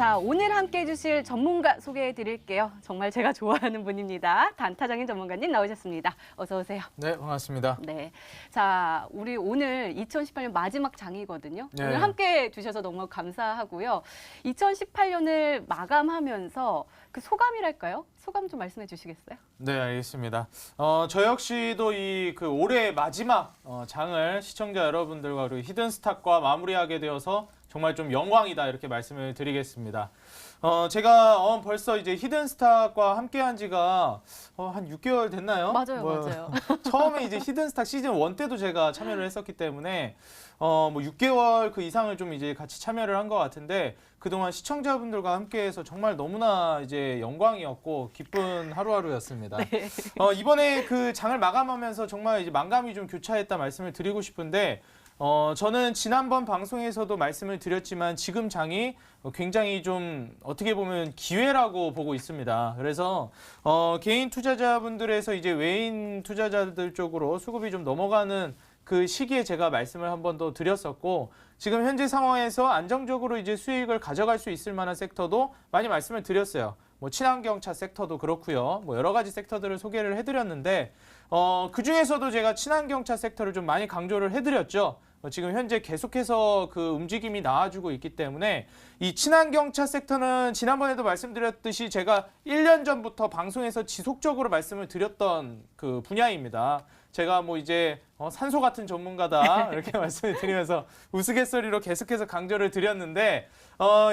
자, 오늘 함께 해주실 전문가 소개해 드릴게요. 정말 제가 좋아하는 분입니다. 단타장인 전문가님 나오셨습니다. 어서 오세요. 네, 반갑습니다. 네. 자, 우리 오늘 2018년 마지막 장이거든요. 네. 오늘 함께 해 주셔서 너무 감사하고요. 2018년을 마감하면서 그 소감이랄까요? 소감 좀 말씀해 주시겠어요? 네, 알겠습니다. 저 역시도 이 올해 마지막 장을 시청자 여러분들과 그리고 히든스탁과 마무리하게 되어서 정말 좀 영광이다 이렇게 말씀을 드리겠습니다. 제가 벌써 이제 히든스탁과 함께한 지가 한 6개월 됐나요? 맞아요, 맞아요. 처음에 이제 히든스탁 시즌 1 때도 제가 참여를 했었기 때문에 뭐 6개월 그 이상을 좀 이제 같이 참여를 한 것 같은데 그동안 시청자분들과 함께해서 정말 너무나 이제 영광이었고 기쁜 하루하루였습니다. 네. 이번에 그 장을 마감하면서 정말 이제 만감이 좀 교차했다 말씀을 드리고 싶은데 저는 지난번 방송에서도 말씀을 드렸지만 지금 장이 굉장히 좀 어떻게 보면 기회라고 보고 있습니다. 그래서 개인 투자자분들에서 이제 외인 투자자들 쪽으로 수급이 좀 넘어가는 그 시기에 제가 말씀을 한 번 더 드렸었고 지금 현재 상황에서 안정적으로 이제 수익을 가져갈 수 있을 만한 섹터도 많이 말씀을 드렸어요. 뭐 친환경차 섹터도 그렇고요. 뭐 여러 가지 섹터들을 소개를 해드렸는데 그 중에서도 제가 친환경차 섹터를 좀 많이 강조를 해드렸죠. 지금 현재 계속해서 그 움직임이 나와주고 있기 때문에 이 친환경차 섹터는 지난번에도 말씀드렸듯이 제가 1년 전부터 방송에서 지속적으로 말씀을 드렸던 그 분야입니다. 제가 뭐 이제 산소 같은 전문가다 이렇게 말씀을 드리면서 우스갯소리로 계속해서 강조를 드렸는데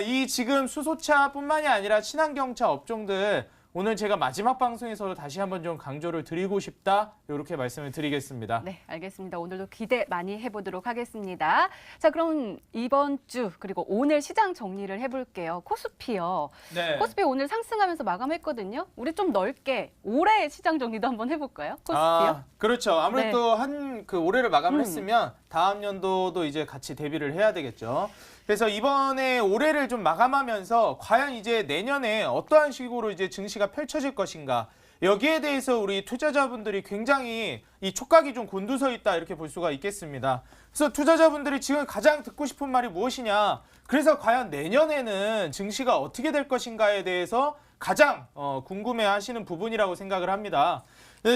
이 지금 수소차뿐만이 아니라 친환경차 업종들 오늘 제가 마지막 방송에서 다시 한번 좀 강조를 드리고 싶다 이렇게 말씀을 드리겠습니다. 네, 알겠습니다. 오늘도 기대 많이 해보도록 하겠습니다. 자, 그럼 이번 주 그리고 오늘 시장 정리를 해볼게요. 코스피요. 네. 코스피 오늘 상승하면서 마감했거든요. 우리 좀 넓게 올해 시장 정리도 한번 해볼까요? 코스피요. 그렇죠. 아무래도 한 그 올해를 마감을 했으면 다음 연도도 이제 같이 대비를 해야 되겠죠. 그래서 이번에 올해를 좀 마감하면서 과연 이제 내년에 어떠한 식으로 이제 증시가 펼쳐질 것인가 여기에 대해서 우리 투자자분들이 굉장히 이 촉각이 좀 곤두서 있다 이렇게 볼 수가 있겠습니다. 그래서 투자자분들이 지금 가장 듣고 싶은 말이 무엇이냐 그래서 과연 내년에는 증시가 어떻게 될 것인가에 대해서 가장 궁금해 하시는 부분이라고 생각을 합니다.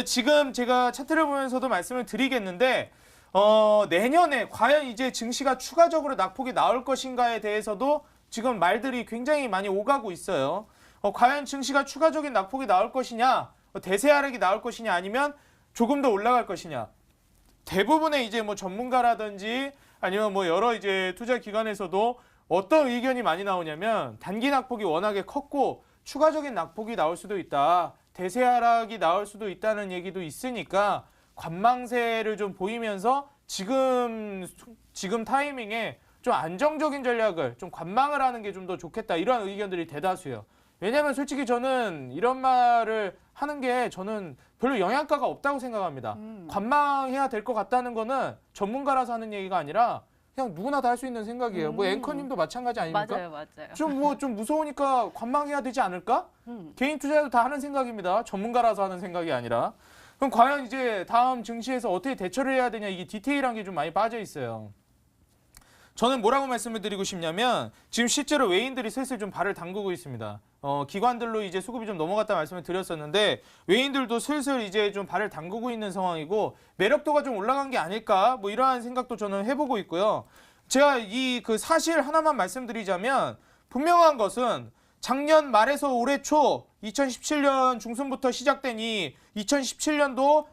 지금 제가 차트를 보면서도 말씀을 드리겠는데 내년에 과연 이제 증시가 추가적으로 낙폭이 나올 것인가에 대해서도 지금 말들이 굉장히 많이 오가고 있어요. 과연 증시가 추가적인 낙폭이 나올 것이냐, 대세 하락이 나올 것이냐, 아니면 조금 더 올라갈 것이냐. 대부분의 이제 뭐 전문가라든지 아니면 뭐 여러 이제 투자 기관에서도 어떤 의견이 많이 나오냐면 단기 낙폭이 워낙에 컸고 추가적인 낙폭이 나올 수도 있다. 대세 하락이 나올 수도 있다는 얘기도 있으니까 관망세를 좀 보이면서 지금 타이밍에 좀 안정적인 전략을 좀 관망을 하는 게 좀 더 좋겠다 이런 의견들이 대다수예요. 왜냐하면 솔직히 저는 이런 말을 하는 게 저는 별로 영향가가 없다고 생각합니다. 관망해야 될 것 같다는 거는 전문가라서 하는 얘기가 아니라 그냥 누구나 다 할 수 있는 생각이에요. 뭐 앵커님도 마찬가지 아닙니까? 맞아요, 맞아요. 좀 무서우니까 관망해야 되지 않을까? 개인 투자도 다 하는 생각입니다. 전문가라서 하는 생각이 아니라. 그럼 과연 이제 다음 증시에서 어떻게 대처를 해야 되냐 이게 디테일한 게 좀 많이 빠져 있어요. 저는 뭐라고 말씀을 드리고 싶냐면 지금 실제로 외인들이 슬슬 좀 발을 담그고 있습니다. 기관들로 이제 수급이 좀 넘어갔다 말씀을 드렸었는데 외인들도 슬슬 이제 좀 발을 담그고 있는 상황이고 매력도가 좀 올라간 게 아닐까 뭐 이러한 생각도 저는 해보고 있고요. 제가 이 그 사실 하나만 말씀드리자면 분명한 것은 작년 말에서 올해 초 2017년 중순부터 시작된 이 2017년도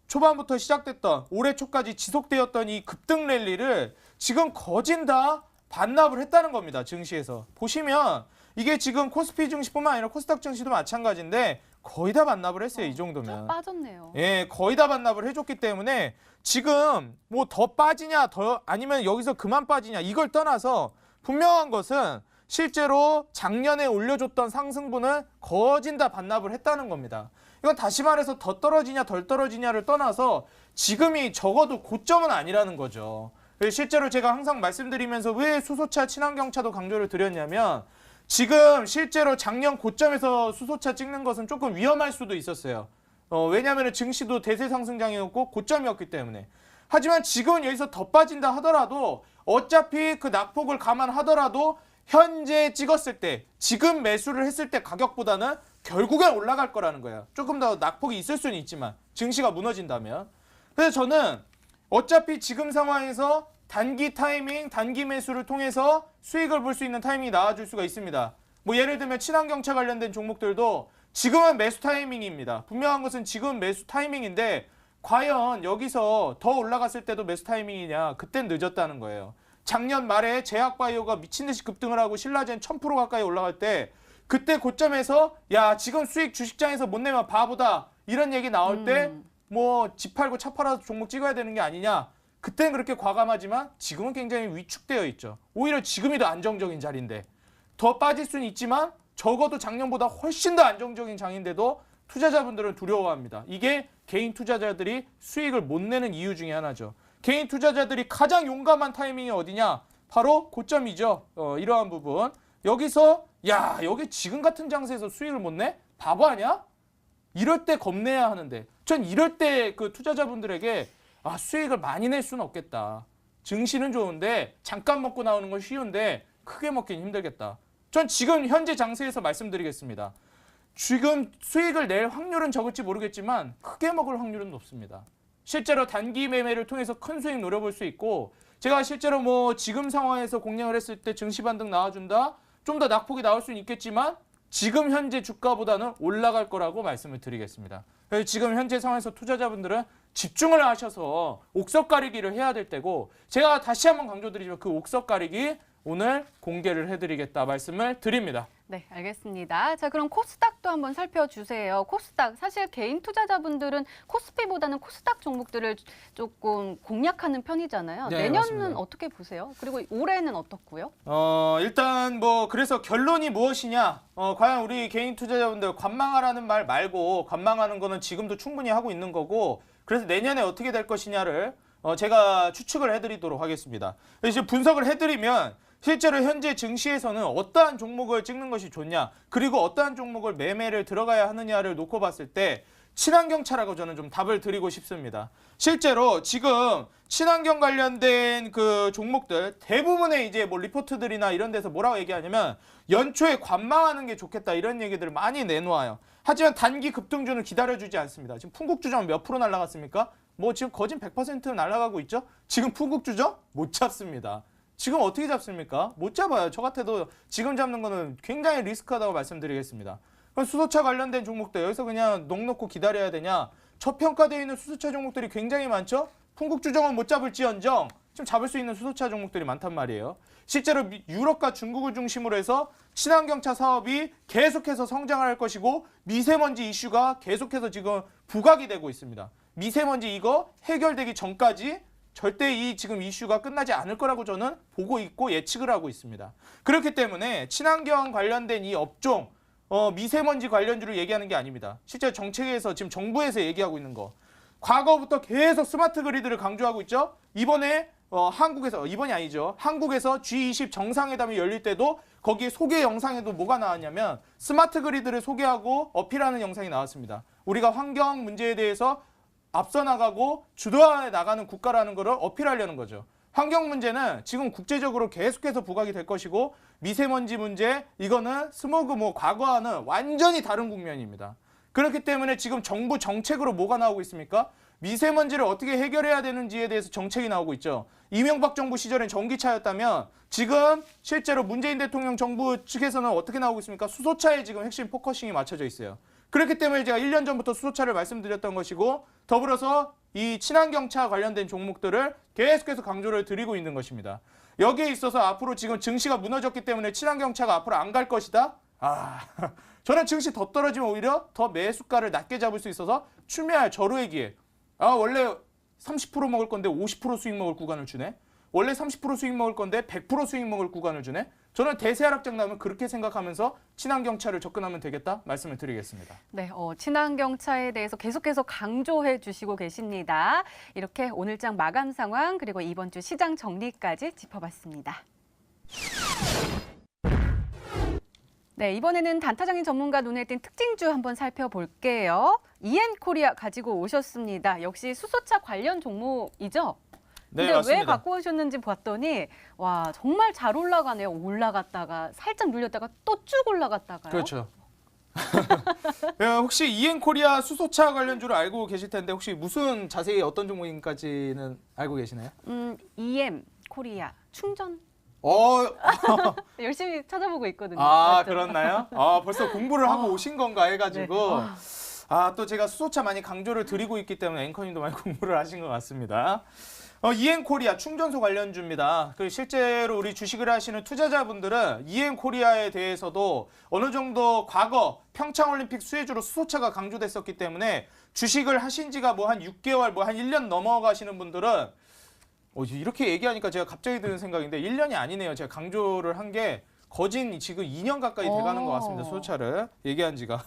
초반부터 시작됐던 올해 초까지 지속되었던 이 급등 랠리를 지금 거진 다 반납을 했다는 겁니다. 증시에서. 보시면 이게 지금 코스피 증시뿐만 아니라 코스닥 증시도 마찬가지인데 거의 다 반납을 했어요. 이 정도면. 빠졌네요. 예, 거의 다 반납을 해줬기 때문에 지금 뭐 더 빠지냐 더 아니면 여기서 그만 빠지냐 이걸 떠나서 분명한 것은 실제로 작년에 올려줬던 상승분을 거진 다 반납을 했다는 겁니다. 이건 다시 말해서 더 떨어지냐 덜 떨어지냐를 떠나서 지금이 적어도 고점은 아니라는 거죠. 실제로 제가 항상 말씀드리면서 왜 수소차, 친환경차도 강조를 드렸냐면 지금 실제로 작년 고점에서 수소차 찍는 것은 조금 위험할 수도 있었어요. 왜냐하면 증시도 대세 상승장이었고 고점이었기 때문에. 하지만 지금은 여기서 더 빠진다 하더라도 어차피 그 낙폭을 감안하더라도 현재 찍었을 때 지금 매수를 했을 때 가격보다는 결국엔 올라갈 거라는 거예요. 조금 더 낙폭이 있을 수는 있지만 증시가 무너진다면. 그래서 저는 어차피 지금 상황에서 단기 타이밍, 단기 매수를 통해서 수익을 볼 수 있는 타이밍이 나와줄 수가 있습니다. 뭐 예를 들면 친환경차 관련된 종목들도 지금은 매수 타이밍입니다. 분명한 것은 지금 매수 타이밍인데 과연 여기서 더 올라갔을 때도 매수 타이밍이냐? 그땐 늦었다는 거예요. 작년 말에 제약바이오가 미친 듯이 급등을 하고 신라젠 1000% 가까이 올라갈 때 그때 고점에서 야 지금 수익 주식장에서 못 내면 바보다 이런 얘기 나올 때 뭐 집 팔고 차 팔아서 종목 찍어야 되는 게 아니냐? 그땐 그렇게 과감하지만 지금은 굉장히 위축되어 있죠. 오히려 지금이 더 안정적인 자리인데 더 빠질 수는 있지만 적어도 작년보다 훨씬 더 안정적인 장인데도 투자자분들은 두려워합니다. 이게 개인 투자자들이 수익을 못 내는 이유 중에 하나죠. 개인 투자자들이 가장 용감한 타이밍이 어디냐? 바로 고점이죠. 이러한 부분. 여기서 야 여기 지금 같은 장세에서 수익을 못 내? 바보 아니야? 이럴 때 겁내야 하는데 전 이럴 때 그 투자자분들에게 수익을 많이 낼 수는 없겠다. 증시는 좋은데 잠깐 먹고 나오는 건 쉬운데 크게 먹기는 힘들겠다. 전 지금 현재 장세에서 말씀드리겠습니다. 지금 수익을 낼 확률은 적을지 모르겠지만 크게 먹을 확률은 높습니다. 실제로 단기 매매를 통해서 큰 수익 노려볼 수 있고 제가 실제로 뭐 지금 상황에서 공략을 했을 때 증시 반등 나와준다? 좀 더 낙폭이 나올 수는 있겠지만 지금 현재 주가보다는 올라갈 거라고 말씀을 드리겠습니다. 그래서 지금 현재 상황에서 투자자분들은 집중을 하셔서 옥석 가리기를 해야 될 때고 제가 다시 한번 강조드리지만 그 옥석 가리기 오늘 공개를 해드리겠다 말씀을 드립니다. 네, 알겠습니다. 자, 그럼 코스닥도 한번 살펴주세요. 코스닥, 사실 개인 투자자분들은 코스피보다는 코스닥 종목들을 조금 공략하는 편이잖아요. 네, 내년은 맞습니다. 어떻게 보세요? 그리고 올해는 어떻고요? 일단 뭐 그래서 결론이 무엇이냐? 과연 우리 개인 투자자분들 관망하라는 말 말고 관망하는 거는 지금도 충분히 하고 있는 거고 그래서 내년에 어떻게 될 것이냐를 제가 추측을 해드리도록 하겠습니다. 이제 분석을 해드리면 실제로 현재 증시에서는 어떠한 종목을 찍는 것이 좋냐 그리고 어떠한 종목을 매매를 들어가야 하느냐를 놓고 봤을 때 친환경차라고 저는 좀 답을 드리고 싶습니다. 실제로 지금 친환경 관련된 그 종목들 대부분의 이제 뭐 리포트들이나 이런 데서 뭐라고 얘기하냐면 연초에 관망하는 게 좋겠다 이런 얘기들을 많이 내놓아요. 하지만 단기 급등주는 기다려주지 않습니다. 지금 풍국주점 몇 프로 날라갔습니까? 뭐 지금 거진 100% 날아가고 있죠? 지금 풍국주점 못 잡습니다. 지금 어떻게 잡습니까? 못 잡아요. 저 같아도 지금 잡는 거는 굉장히 리스크하다고 말씀드리겠습니다. 그럼 수소차 관련된 종목들 여기서 그냥 넋 놓고 기다려야 되냐? 저평가되어 있는 수소차 종목들이 굉장히 많죠? 풍국주정은 못 잡을지언정 좀 잡을 수 있는 수소차 종목들이 많단 말이에요. 실제로 유럽과 중국을 중심으로 해서 친환경차 사업이 계속해서 성장할 것이고 미세먼지 이슈가 계속해서 지금 부각이 되고 있습니다. 미세먼지 이거 해결되기 전까지 절대 이 지금 이슈가 끝나지 않을 거라고 저는 보고 있고 예측을 하고 있습니다. 그렇기 때문에 친환경 관련된 이 업종, 미세먼지 관련주를 얘기하는 게 아닙니다. 실제 정책에서 지금 정부에서 얘기하고 있는 거. 과거부터 계속 스마트 그리드를 강조하고 있죠. 이번에 이번이 아니죠. 한국에서 G20 정상회담이 열릴 때도 거기에 소개 영상에도 뭐가 나왔냐면 스마트 그리드를 소개하고 어필하는 영상이 나왔습니다. 우리가 환경 문제에 대해서 앞서 나가고 주도해 나가는 국가라는 것을 어필하려는 거죠. 환경 문제는 지금 국제적으로 계속해서 부각이 될 것이고 미세먼지 문제 이거는 스모그 과거와는 완전히 다른 국면입니다. 그렇기 때문에 지금 정부 정책으로 뭐가 나오고 있습니까? 미세먼지를 어떻게 해결해야 되는지에 대해서 정책이 나오고 있죠. 이명박 정부 시절엔 전기차였다면 지금 실제로 문재인 대통령 정부 측에서는 어떻게 나오고 있습니까? 수소차에 지금 핵심 포커싱이 맞춰져 있어요. 그렇기 때문에 제가 1년 전부터 수소차를 말씀드렸던 것이고 더불어서 이 친환경차 관련된 종목들을 계속해서 강조를 드리고 있는 것입니다. 여기에 있어서 앞으로 지금 증시가 무너졌기 때문에 친환경차가 앞으로 안 갈 것이다? 저는 증시 더 떨어지면 오히려 더 매수가를 낮게 잡을 수 있어서 추미할 절호의 기회. 원래 30% 먹을 건데 50% 수익 먹을 구간을 주네? 원래 30% 수익 먹을 건데 100% 수익 먹을 구간을 주네? 저는 대세 하락장 나면 그렇게 생각하면서 친환경차를 접근하면 되겠다 말씀을 드리겠습니다. 네, 친환경차에 대해서 계속해서 강조해 주시고 계십니다. 이렇게 오늘장 마감 상황 그리고 이번 주 시장 정리까지 짚어봤습니다. 네, 이번에는 단타장인 전문가 눈에 띈 특징주 한번 살펴볼게요. EN코리아 가지고 오셨습니다. 역시 수소차 관련 종목이죠? 근데 왜 맞습니다. 갖고 오셨는지 봤더니 와 정말 잘 올라가네요. 올라갔다가 살짝 눌렸다가 또 쭉 올라갔다가요. 그렇죠. 혹시 이엔코리아 수소차 관련주를 알고 계실 텐데 혹시 무슨 자세히 어떤 종목인까지는 알고 계시나요? EM 코리아 충전 어, 열심히 찾아보고 있거든요. 아 맞죠? 그렇나요? 벌써 공부를 하고 오신 건가 해가지고 네. 또 제가 수소차 많이 강조를 드리고 있기 때문에 앵커님도 많이 공부를 하신 것 같습니다. 이엔코리아 충전소 관련주입니다. 실제로 우리 주식을 하시는 투자자분들은 이엔코리아에 대해서도 어느 정도 과거 평창올림픽 수혜주로 수소차가 강조됐었기 때문에 주식을 하신 지가 뭐 한 6개월, 뭐 한 1년 넘어가시는 분들은 이렇게 얘기하니까 제가 갑자기 드는 생각인데 1년이 아니네요. 제가 강조를 한 게 거진 지금 2년 가까이 돼가는 것 같습니다. 수소차를 얘기한 지가.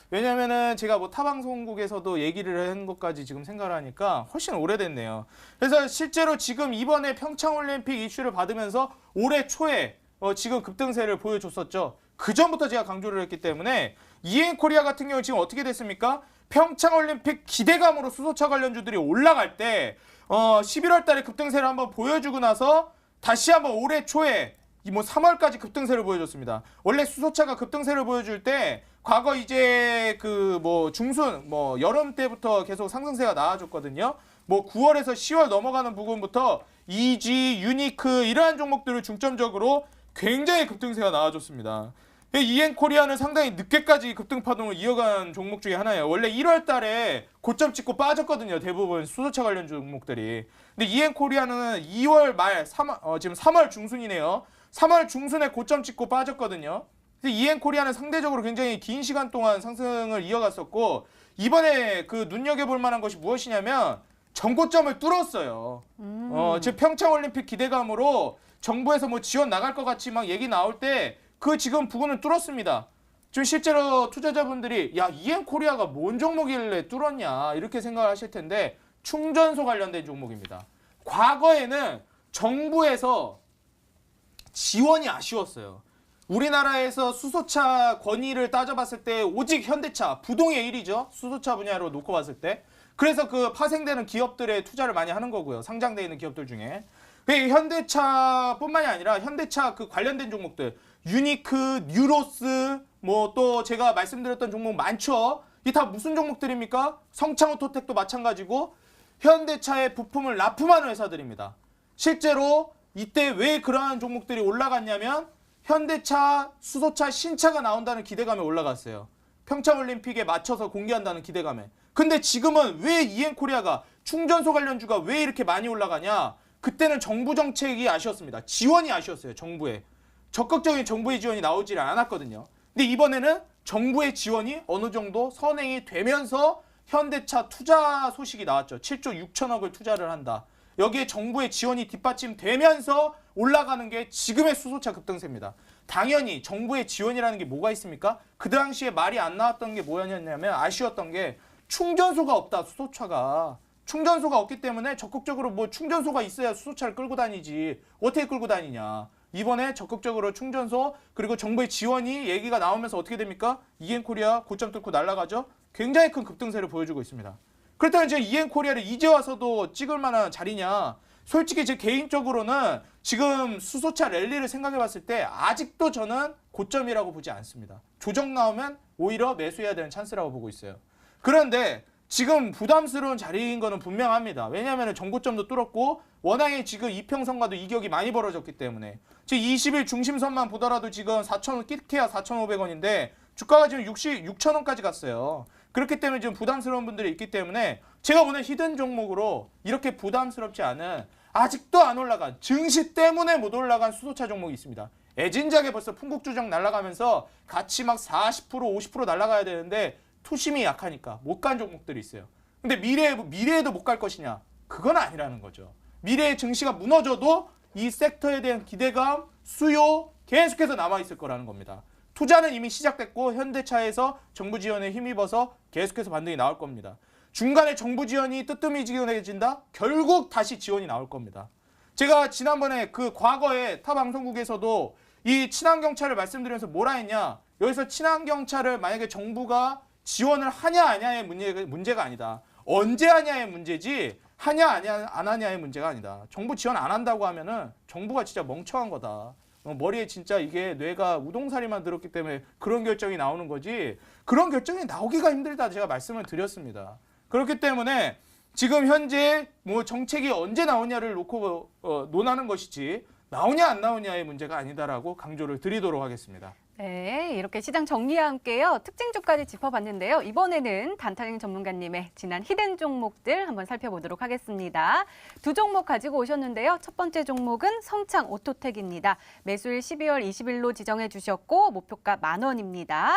왜냐면은 제가 뭐 타방송국에서도 얘기를 한 것까지 지금 생각을 하니까 훨씬 오래됐네요. 그래서 실제로 지금 이번에 평창올림픽 이슈를 받으면서 올해 초에 지금 급등세를 보여줬었죠. 그 전부터 제가 강조를 했기 때문에 이엔코리아 같은 경우 지금 어떻게 됐습니까? 평창올림픽 기대감으로 수소차 관련주들이 올라갈 때 11월 달에 급등세를 한번 보여주고 나서 다시 한번 올해 초에 뭐 3월까지 급등세를 보여줬습니다. 원래 수소차가 급등세를 보여줄 때 과거 이제 그 뭐 중순 뭐 여름 때부터 계속 상승세가 나와줬거든요. 뭐 9월에서 10월 넘어가는 부분부터 EG, 유니크 이러한 종목들을 중점적으로 굉장히 급등세가 나와줬습니다. 이엔코리아는 상당히 늦게까지 급등 파동을 이어간 종목 중에 하나예요. 원래 1월 달에 고점 찍고 빠졌거든요. 대부분 수소차 관련 종목들이. 근데 이엔코리아는 2월 말, 지금 3월 중순이네요. 3월 중순에 고점 찍고 빠졌거든요. 이엔코리아는 상대적으로 굉장히 긴 시간 동안 상승을 이어갔었고 이번에 그 눈여겨볼 만한 것이 무엇이냐면 전고점을 뚫었어요. 지금 평창올림픽 기대감으로 정부에서 뭐 지원 나갈 것 같이 막 얘기 나올 때 그 지금 부분을 뚫었습니다. 지금 실제로 투자자분들이 야 이엔코리아가 뭔 종목이길래 뚫었냐 이렇게 생각을 하실 텐데 충전소 관련된 종목입니다. 과거에는 정부에서 지원이 아쉬웠어요. 우리나라에서 수소차 권위를 따져봤을 때 오직 현대차, 부동의 1위죠. 수소차 분야로 놓고 봤을 때. 그래서 그 파생되는 기업들의 투자를 많이 하는 거고요. 상장되어 있는 기업들 중에. 현대차뿐만이 아니라 현대차 그 관련된 종목들 유니크, 뉴로스 뭐 또 제가 말씀드렸던 종목 많죠. 이 다 무슨 종목들입니까? 성창오토텍도 마찬가지고 현대차의 부품을 납품하는 회사들입니다. 실제로 이때 왜 그러한 종목들이 올라갔냐면 현대차, 수소차, 신차가 나온다는 기대감에 올라갔어요. 평창올림픽에 맞춰서 공개한다는 기대감에. 근데 지금은 왜 이엔코리아가 충전소 관련주가 왜 이렇게 많이 올라가냐? 그때는 정부 정책이 아쉬웠습니다. 지원이 아쉬웠어요. 정부에. 적극적인 정부의 지원이 나오지 않았거든요. 근데 이번에는 정부의 지원이 어느 정도 선행이 되면서 현대차 투자 소식이 나왔죠. 7조 6천억을 투자를 한다. 여기에 정부의 지원이 뒷받침되면서 올라가는 게 지금의 수소차 급등세입니다. 당연히 정부의 지원이라는 게 뭐가 있습니까? 그 당시에 말이 안 나왔던 게 뭐였냐면 아쉬웠던 게 충전소가 없다. 수소차가. 충전소가 없기 때문에 적극적으로 뭐 충전소가 있어야 수소차를 끌고 다니지. 어떻게 끌고 다니냐. 이번에 적극적으로 충전소 그리고 정부의 지원이 얘기가 나오면서 어떻게 됩니까? 이엔코리아 고점 뚫고 날아가죠. 굉장히 큰 급등세를 보여주고 있습니다. 그렇다면 이제 이엔코리아를 이제 와서도 찍을 만한 자리냐? 솔직히 제 개인적으로는 지금 수소차 랠리를 생각해 봤을 때 아직도 저는 고점이라고 보지 않습니다. 조정 나오면 오히려 매수해야 되는 찬스라고 보고 있어요. 그런데 지금 부담스러운 자리인 거는 분명합니다. 왜냐하면 정고점도 뚫었고 워낙에 지금 이평선과도 이격이 많이 벌어졌기 때문에 지금 20일 중심선만 보더라도 지금 4,000원 끼케야 4,500원인데 주가가 지금 6,000원까지 갔어요. 그렇기 때문에 지금 부담스러운 분들이 있기 때문에 제가 오늘 히든 종목으로 이렇게 부담스럽지 않은 아직도 안 올라간 증시 때문에 못 올라간 수소차 종목이 있습니다. 애진작에 벌써 풍국주정 날아가면서 같이 막 40% 50% 날아가야 되는데 투심이 약하니까 못 간 종목들이 있어요. 근데 미래에도 못 갈 것이냐? 그건 아니라는 거죠. 미래의 증시가 무너져도 이 섹터에 대한 기대감, 수요 계속해서 남아있을 거라는 겁니다. 투자는 이미 시작됐고 현대차에서 정부 지원에 힘입어서 계속해서 반등이 나올 겁니다. 중간에 정부 지원이 뜨뜨미지근해진다? 결국 다시 지원이 나올 겁니다. 제가 지난번에 그 과거에 타 방송국에서도 이 친환경차를 말씀드리면서 뭐라 했냐? 여기서 친환경차를 만약에 정부가 지원을 하냐 아냐의 문제가 아니다. 언제 하냐의 문제지 하냐 안 하냐의 문제가 아니다. 정부 지원 안 한다고 하면은 정부가 진짜 멍청한 거다. 머리에 진짜 이게 뇌가 우동사리만 들었기 때문에 그런 결정이 나오는 거지 그런 결정이 나오기가 힘들다 제가 말씀을 드렸습니다. 그렇기 때문에 지금 현재 뭐 정책이 언제 나오냐를 놓고 논하는 것이지 나오냐 안 나오냐의 문제가 아니다라고 강조를 드리도록 하겠습니다. 네, 이렇게 시장 정리와 함께요. 특징주까지 짚어봤는데요. 이번에는 단타닝 전문가님의 지난 히든 종목들 한번 살펴보도록 하겠습니다. 두 종목 가지고 오셨는데요. 첫 번째 종목은 성창 오토텍입니다. 매수일 12월 20일로 지정해 주셨고 목표가 10,000원입니다.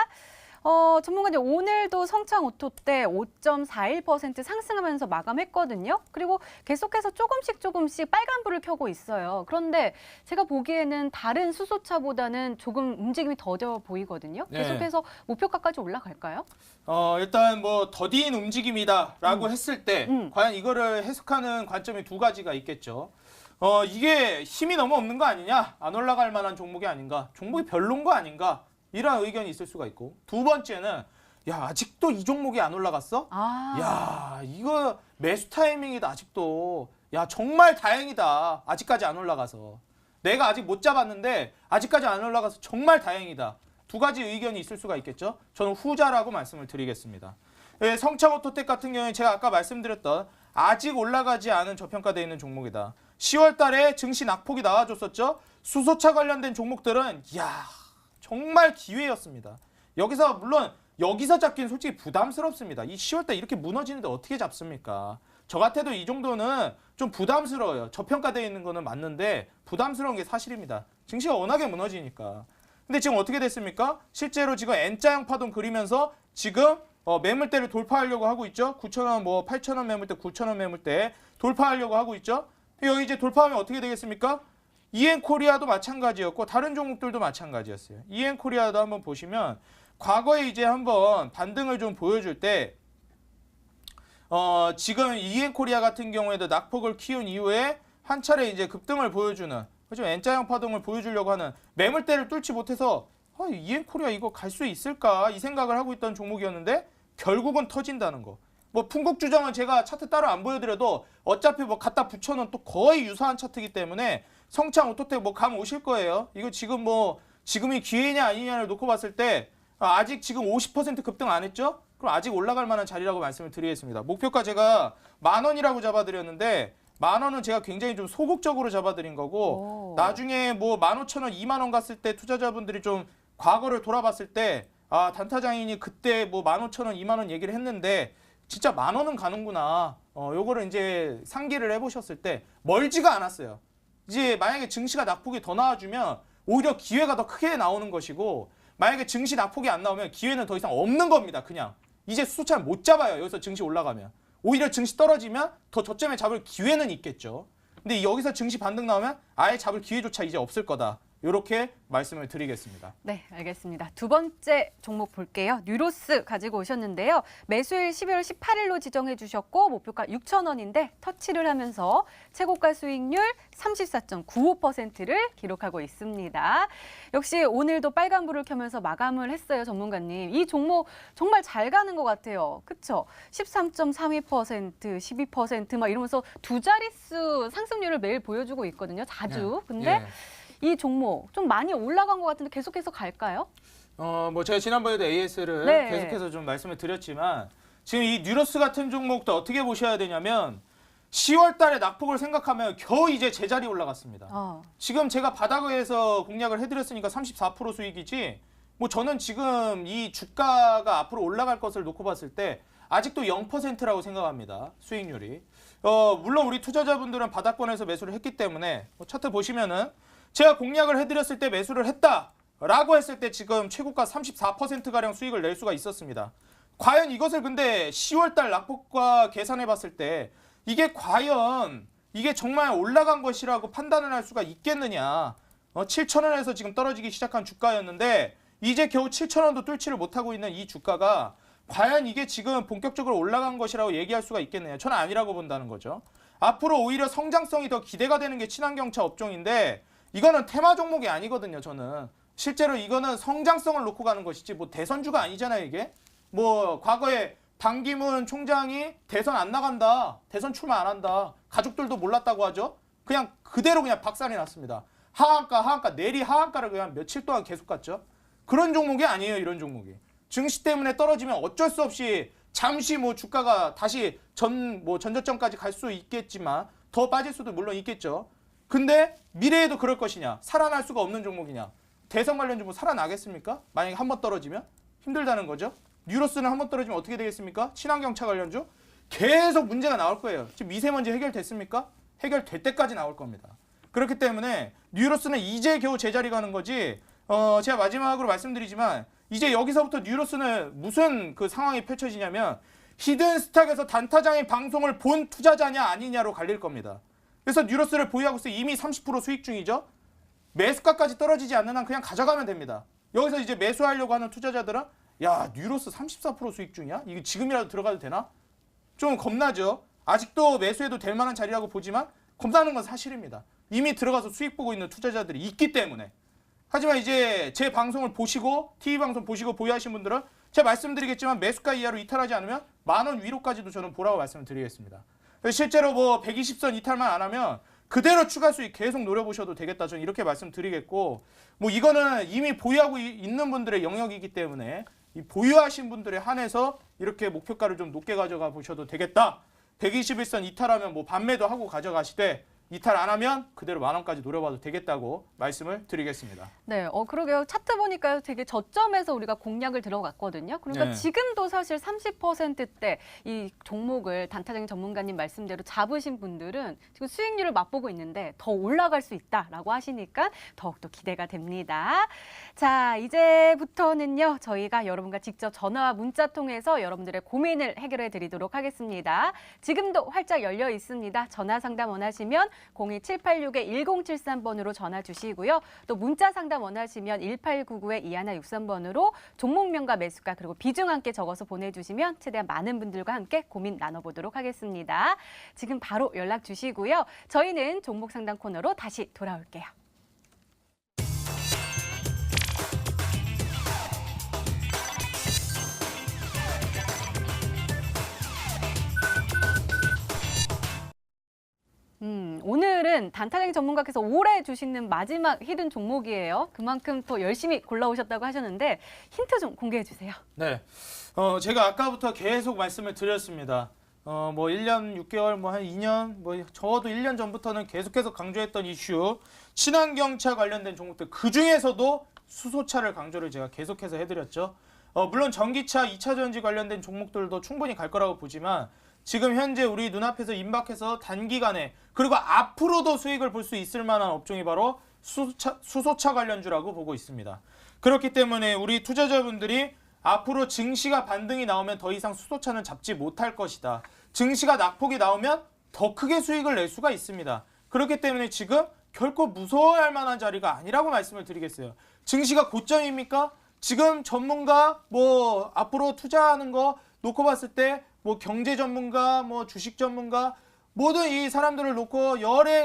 전문가님 오늘도 성창 오토텍 5.41% 상승하면서 마감했거든요. 그리고 계속해서 조금씩 빨간불을 켜고 있어요. 그런데 제가 보기에는 다른 수소차보다는 조금 움직임이 더뎌 보이거든요. 네. 계속해서 목표가까지 올라갈까요? 일단 뭐 더딘 움직임이다라고 했을 때 과연 이거를 해석하는 관점이 두 가지가 있겠죠. 이게 힘이 너무 없는 거 아니냐? 안 올라갈 만한 종목이 아닌가? 종목이 별론 거 아닌가? 이런 의견이 있을 수가 있고 두 번째는 야 아직도 이 종목이 안 올라갔어? 야 이거 매수 타이밍이다 아직도 야 정말 다행이다 아직까지 안 올라가서 내가 아직 못 잡았는데 아직까지 안 올라가서 정말 다행이다 두 가지 의견이 있을 수가 있겠죠. 저는 후자라고 말씀을 드리겠습니다. 성창오토텍 같은 경우에 제가 아까 말씀드렸던 아직 올라가지 않은 저평가되어 있는 종목이다. 10월 달에 증시 낙폭이 나와줬었죠. 수소차 관련된 종목들은 야 정말 기회였습니다. 물론 여기서 잡기는 솔직히 부담스럽습니다. 이 10월달 이렇게 무너지는데 어떻게 잡습니까? 저 같아도 이 정도는 좀 부담스러워요. 저평가되어 있는 거는 맞는데 부담스러운 게 사실입니다. 증시가 워낙에 무너지니까. 근데 지금 어떻게 됐습니까? 실제로 지금 N자형 파동 그리면서 지금 매물대를 돌파하려고 하고 있죠. 9,000원, 8,000원 매물대, 9,000원 매물대 돌파하려고 하고 있죠. 여기 이제 돌파하면 어떻게 되겠습니까? 이엔코리아도 마찬가지였고 다른 종목들도 마찬가지였어요. 이엔코리아도 한번 보시면 과거에 이제 한번 반등을 좀 보여줄 때 지금 이엔코리아 같은 경우에도 낙폭을 키운 이후에 한 차례 이제 급등을 보여주는 그죠? N자형 파동을 보여주려고 하는 매물대를 뚫지 못해서 이엔코리아 이거 갈 수 있을까 이 생각을 하고 있던 종목이었는데 결국은 터진다는 거. 뭐 풍국주정은 제가 차트 따로 안 보여드려도 어차피 뭐 갖다 붙여놓은 또 거의 유사한 차트이기 때문에 성창 오토텍 감 오실 거예요. 이거 지금이 기회냐 아니냐를 놓고 봤을 때 아직 지금 50% 급등 안 했죠? 그럼 아직 올라갈 만한 자리라고 말씀을 드리겠습니다. 목표가 제가 10,000원이라고 잡아드렸는데 10,000원은 제가 굉장히 좀 소극적으로 잡아드린 거고 나중에 뭐 15,000원, 20,000원 갔을 때 투자자분들이 좀 과거를 돌아봤을 때 단타장인이 그때 뭐 15,000원, 20,000원 얘기를 했는데 진짜 10,000원은 가는구나. 요거를 이제 상기를 해보셨을 때 멀지가 않았어요. 이제 만약에 증시가 낙폭이 더 나와주면 오히려 기회가 더 크게 나오는 것이고 만약에 증시 낙폭이 안 나오면 기회는 더 이상 없는 겁니다. 그냥 이제 수소차는 못 잡아요. 여기서 증시 올라가면 오히려 증시 떨어지면 더 저점에 잡을 기회는 있겠죠. 근데 여기서 증시 반등 나오면 아예 잡을 기회조차 이제 없을 거다. 이렇게 말씀을 드리겠습니다. 네, 알겠습니다. 두 번째 종목 볼게요. 뉴로스 가지고 오셨는데요. 매수일 12월 18일로 지정해 주셨고 목표가 6,000원인데 터치를 하면서 최고가 수익률 34.95%를 기록하고 있습니다. 역시 오늘도 빨간불을 켜면서 마감을 했어요, 전문가님. 이 종목 정말 잘 가는 것 같아요. 그렇죠? 13.32%, 12% 막 이러면서 두 자릿수 상승률을 매일 보여주고 있거든요. 자주. 근데 이 종목 좀 많이 올라간 것 같은데 계속해서 갈까요? 뭐 제가 지난번에도 AS를 계속해서 좀 말씀을 드렸지만 지금 이 뉴로스 같은 종목도 어떻게 보셔야 되냐면 10월 달에 낙폭을 생각하면 겨우 이제 제자리 올라갔습니다. 지금 제가 바닥에서 공략을 해드렸으니까 34% 수익이지 뭐 저는 지금 이 주가가 앞으로 올라갈 것을 놓고 봤을 때 아직도 0%라고 생각합니다. 수익률이. 물론 우리 투자자분들은 바닥권에서 매수를 했기 때문에 차트 보시면은 제가 공략을 해드렸을 때 매수를 했다라고 했을 때 지금 최고가 34%가량 수익을 낼 수가 있었습니다. 과연 이것을 근데 10월달 낙폭과 계산해 봤을 때 이게 과연 이게 정말 올라간 것이라고 판단을 할 수가 있겠느냐. 7,000원에서 지금 떨어지기 시작한 주가였는데 이제 겨우 7,000원도 뚫지를 못하고 있는 이 주가가 과연 이게 지금 본격적으로 올라간 것이라고 얘기할 수가 있겠느냐. 저는 아니라고 본다는 거죠. 앞으로 오히려 성장성이 더 기대가 되는 게 친환경차 업종인데 이거는 테마 종목이 아니거든요. 저는 실제로 이거는 성장성을 놓고 가는 것이지 뭐 대선주가 아니잖아요. 이게 뭐 과거에 반기문 총장이 대선 안 나간다, 대선 출마 안 한다, 가족들도 몰랐다고 하죠. 그냥 그대로 그냥 박살이 났습니다. 하한가 내리 하한가를 그냥 며칠 동안 계속 갔죠. 그런 종목이 아니에요. 이런 종목이 증시 때문에 떨어지면 어쩔 수 없이 잠시 뭐 주가가 다시 전저점까지 갈 수 있겠지만 더 빠질 수도 물론 있겠죠. 근데 미래에도 그럴 것이냐, 살아날 수가 없는 종목이냐, 대선 관련 종목 살아나겠습니까? 만약에 한번 떨어지면 힘들다는 거죠. 뉴로스는 한번 떨어지면 어떻게 되겠습니까? 친환경차 관련주 계속 문제가 나올 거예요. 지금 미세먼지 해결됐습니까? 해결될 때까지 나올 겁니다. 그렇기 때문에 뉴로스는 이제 겨우 제자리 가는 거지. 제가 마지막으로 말씀드리지만 이제 여기서부터 뉴로스는 무슨 그 상황이 펼쳐지냐면 히든스탁에서 단타장의 방송을 본 투자자냐 아니냐로 갈릴 겁니다. 그래서 뉴로스를 보유하고 있어 이미 30% 수익 중이죠. 매수가까지 떨어지지 않는 한 그냥 가져가면 됩니다. 여기서 이제 매수하려고 하는 투자자들은 야, 뉴로스 34% 수익 중이야? 이거 지금이라도 들어가도 되나? 좀 겁나죠. 아직도 매수해도 될 만한 자리라고 보지만 겁나는 건 사실입니다. 이미 들어가서 수익 보고 있는 투자자들이 있기 때문에. 하지만 이제 제 방송을 보시고 TV 방송 보시고 보유하신 분들은 제가 말씀드리겠지만 매수가 이하로 이탈하지 않으면 10,000원 위로까지도 저는 보라고 말씀을 드리겠습니다. 실제로 뭐 120선 이탈만 안 하면 그대로 추가 수익 계속 노려보셔도 되겠다. 저는 이렇게 말씀드리겠고, 뭐 이거는 이미 보유하고 있는 분들의 영역이기 때문에 이 보유하신 분들에 한해서 이렇게 목표가를 좀 높게 가져가 보셔도 되겠다. 121선 이탈하면 뭐 반매도 하고 가져가시되 이탈 안 하면 그대로 10,000원까지 노려봐도 되겠다고 말씀을 드리겠습니다. 네, 그러게요. 차트 보니까요, 되게 저점에서 우리가 공략을 들어갔거든요. 그러니까 네. 지금도 사실 30%대 이 종목을 단타적인 전문가님 말씀대로 잡으신 분들은 지금 수익률을 맛보고 있는데 더 올라갈 수 있다라고 하시니까 더욱더 기대가 됩니다. 자, 이제부터는요, 저희가 여러분과 직접 전화와 문자 통해서 여러분들의 고민을 해결해 드리도록 하겠습니다. 지금도 활짝 열려 있습니다. 전화 상담 원하시면 02786-1073번으로 전화 주시고요. 또 문자 상담 원하시면 1899-2163번으로 종목명과 매수가 그리고 비중 함께 적어서 보내주시면 최대한 많은 분들과 함께 고민 나눠보도록 하겠습니다. 지금 바로 연락 주시고요. 저희는 종목 상담 코너로 다시 돌아올게요. 오늘은 단타장 전문가께서 올해 주시는 마지막 히든 종목이에요. 그만큼 또 열심히 골라오셨다고 하셨는데 힌트 좀 공개해 주세요. 네. 제가 아까부터 계속 말씀을 드렸습니다. 뭐 1년 6개월, 뭐 한 2년, 뭐 적어도 1년 전부터는 계속해서 강조했던 이슈, 친환경차 관련된 종목들, 그 중에서도 수소차를 강조를 제가 계속해서 해드렸죠. 물론 전기차, 2차 전지 관련된 종목들도 충분히 갈 거라고 보지만 지금 현재 우리 눈앞에서 임박해서 단기간에 그리고 앞으로도 수익을 볼 수 있을 만한 업종이 바로 수소차 관련주라고 보고 있습니다. 그렇기 때문에 우리 투자자분들이 앞으로 증시가 반등이 나오면 더 이상 수소차는 잡지 못할 것이다. 증시가 낙폭이 나오면 더 크게 수익을 낼 수가 있습니다. 그렇기 때문에 지금 결코 무서워할 만한 자리가 아니라고 말씀을 드리겠어요. 증시가 고점입니까? 지금 전문가 뭐 앞으로 투자하는 거 놓고 봤을 때 뭐 경제 전문가, 뭐 주식 전문가 모든 이 사람들을 놓고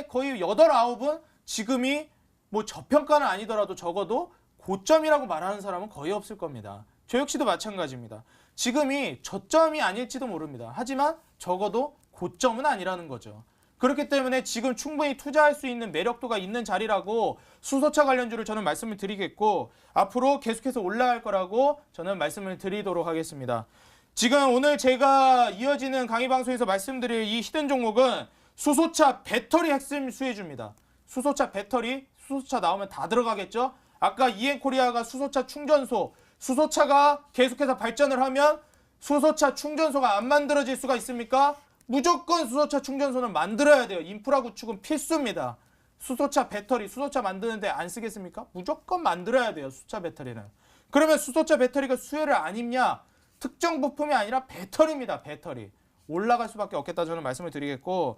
거의 8, 9은 지금이 뭐 저평가는 아니더라도 적어도 고점이라고 말하는 사람은 거의 없을 겁니다. 저 역시도 마찬가지입니다. 지금이 저점이 아닐지도 모릅니다. 하지만 적어도 고점은 아니라는 거죠. 그렇기 때문에 지금 충분히 투자할 수 있는 매력도가 있는 자리라고 수소차 관련주를 저는 말씀을 드리겠고 앞으로 계속해서 올라갈 거라고 저는 말씀을 드리도록 하겠습니다. 지금 오늘 제가 이어지는 강의 방송에서 말씀드릴 이 히든 종목은 수소차 배터리 핵심 수혜주입니다. 수소차 배터리, 수소차 나오면 다 들어가겠죠? 아까 이엔코리아가 수소차 충전소, 수소차가 계속해서 발전을 하면 수소차 충전소가 안 만들어질 수가 있습니까? 무조건 수소차 충전소는 만들어야 돼요. 인프라 구축은 필수입니다. 수소차 배터리, 수소차 만드는데 안 쓰겠습니까? 무조건 만들어야 돼요. 수소차 배터리는. 그러면 수소차 배터리가 수혜를 안 입냐? 특정 부품이 아니라 배터리입니다. 배터리. 올라갈 수밖에 없겠다 저는 말씀을 드리겠고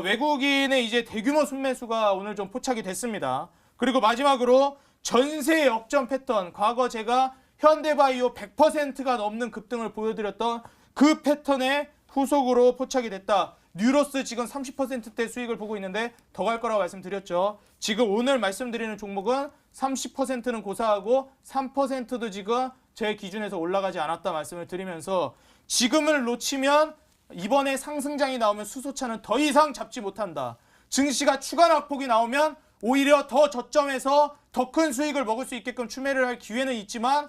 외국인의 이제 대규모 순매수가 오늘 좀 포착이 됐습니다. 그리고 마지막으로 전세 역전 패턴, 과거 제가 현대바이오 100%가 넘는 급등을 보여드렸던 그 패턴의 후속으로 포착이 됐다. 뉴로스 지금 30%대 수익을 보고 있는데 더 갈 거라고 말씀드렸죠. 지금 오늘 말씀드리는 종목은 30%는 고사하고 3%도 지금 제 기준에서 올라가지 않았다 말씀을 드리면서 지금을 놓치면 이번에 상승장이 나오면 수소차는 더 이상 잡지 못한다. 증시가 추가 낙폭이 나오면 오히려 더 저점에서 더 큰 수익을 먹을 수 있게끔 추매를 할 기회는 있지만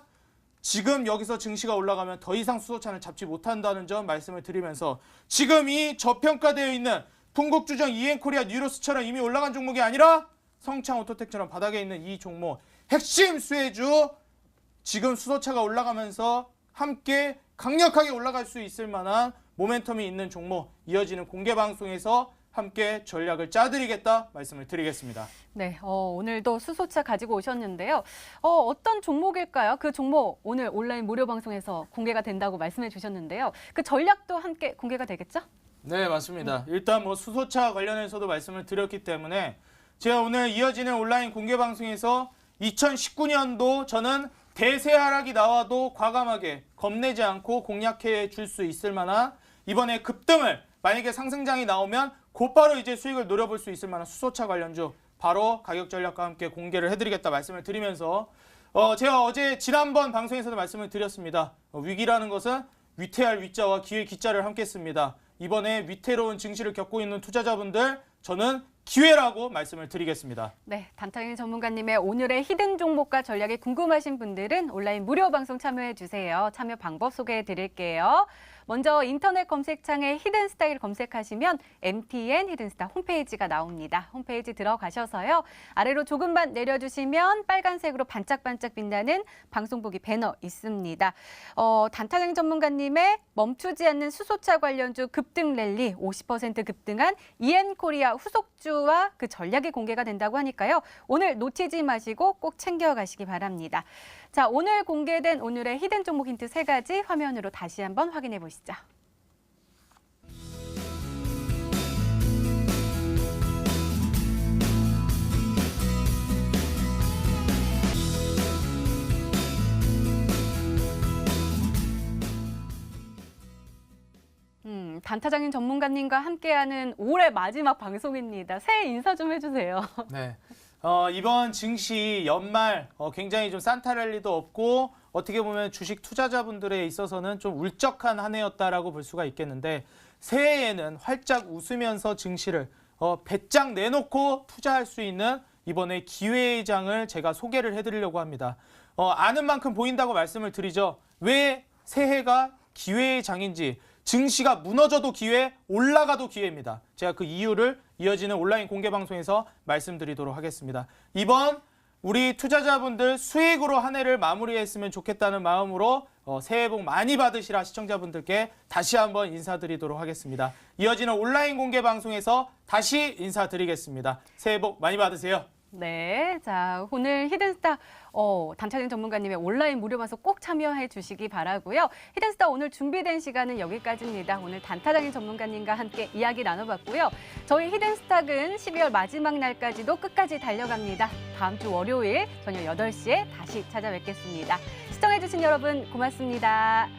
지금 여기서 증시가 올라가면 더 이상 수소차는 잡지 못한다는 점 말씀을 드리면서 지금 이 저평가되어 있는 풍국주정 이엔코리아 뉴로스처럼 이미 올라간 종목이 아니라 성창오토텍처럼 바닥에 있는 이 종목 핵심 수혜주 지금 수소차가 올라가면서 함께 강력하게 올라갈 수 있을 만한 모멘텀이 있는 종목 이어지는 공개방송에서 함께 전략을 짜드리겠다 말씀을 드리겠습니다. 네, 오늘도 수소차 가지고 오셨는데요. 어떤 종목일까요? 그 종목 오늘 온라인 무료 방송에서 공개가 된다고 말씀해 주셨는데요. 그 전략도 함께 공개가 되겠죠? 네, 맞습니다. 일단 뭐 수소차 관련해서도 말씀을 드렸기 때문에 제가 오늘 이어지는 온라인 공개 방송에서 2019년도 저는 대세 하락이 나와도 과감하게 겁내지 않고 공략해 줄 수 있을 만한 이번에 급등을 만약에 상승장이 나오면 곧바로 이제 수익을 노려볼 수 있을 만한 수소차 관련주 바로 가격 전략과 함께 공개를 해드리겠다 말씀을 드리면서 제가 어제 지난번 방송에서도 말씀을 드렸습니다. 위기라는 것은 위태할 위자와 기회 기자를 함께 씁니다. 이번에 위태로운 증시를 겪고 있는 투자자분들 저는 기회라고 말씀을 드리겠습니다. 네, 단타경 전문가님의 오늘의 히든 종목과 전략이 궁금하신 분들은 온라인 무료 방송 참여해 주세요. 참여 방법 소개해 드릴게요. 먼저 인터넷 검색창에 히든스타일 검색하시면 MTN 히든스타 홈페이지가 나옵니다. 홈페이지 들어가셔서요. 아래로 조금만 내려주시면 빨간색으로 반짝반짝 빛나는 방송 보기 배너 있습니다. 단타경 전문가님의 멈추지 않는 수소차 관련주 급등 랠리 50% 급등한 이엔코리아 후속주와 그 전략이 공개가 된다고 하니까요. 오늘 놓치지 마시고 꼭 챙겨가시기 바랍니다. 자, 오늘 공개된 오늘의 히든 종목 힌트 3가지 화면으로 다시 한번 확인해 보시죠. 단타장인 전문가님과 함께하는 올해 마지막 방송입니다. 새해 인사 좀 해주세요. 네. 이번 증시 연말 굉장히 좀 산타랠리도 없고 어떻게 보면 주식 투자자분들에 있어서는 좀 울적한 한 해였다라고 볼 수가 있겠는데 새해에는 활짝 웃으면서 증시를 배짱 내놓고 투자할 수 있는 이번에 기회의 장을 제가 소개를 해드리려고 합니다. 아는 만큼 보인다고 말씀을 드리죠. 왜 새해가 기회의 장인지 증시가 무너져도 기회, 올라가도 기회입니다. 제가 그 이유를 이어지는 온라인 공개 방송에서 말씀드리도록 하겠습니다. 이번 우리 투자자분들 수익으로 한 해를 마무리했으면 좋겠다는 마음으로 새해 복 많이 받으시라 시청자분들께 다시 한번 인사드리도록 하겠습니다. 이어지는 온라인 공개 방송에서 다시 인사드리겠습니다. 새해 복 많이 받으세요. 네, 자 오늘 히든스타 단타경 전문가님의 온라인 무료 방송 꼭 참여해 주시기 바라고요. 히든스타 오늘 준비된 시간은 여기까지입니다. 오늘 단타장인 전문가님과 함께 이야기 나눠봤고요. 저희 히든스탁은 12월 마지막 날까지도 끝까지 달려갑니다. 다음 주 월요일 저녁 8시에 다시 찾아뵙겠습니다. 시청해 주신 여러분 고맙습니다.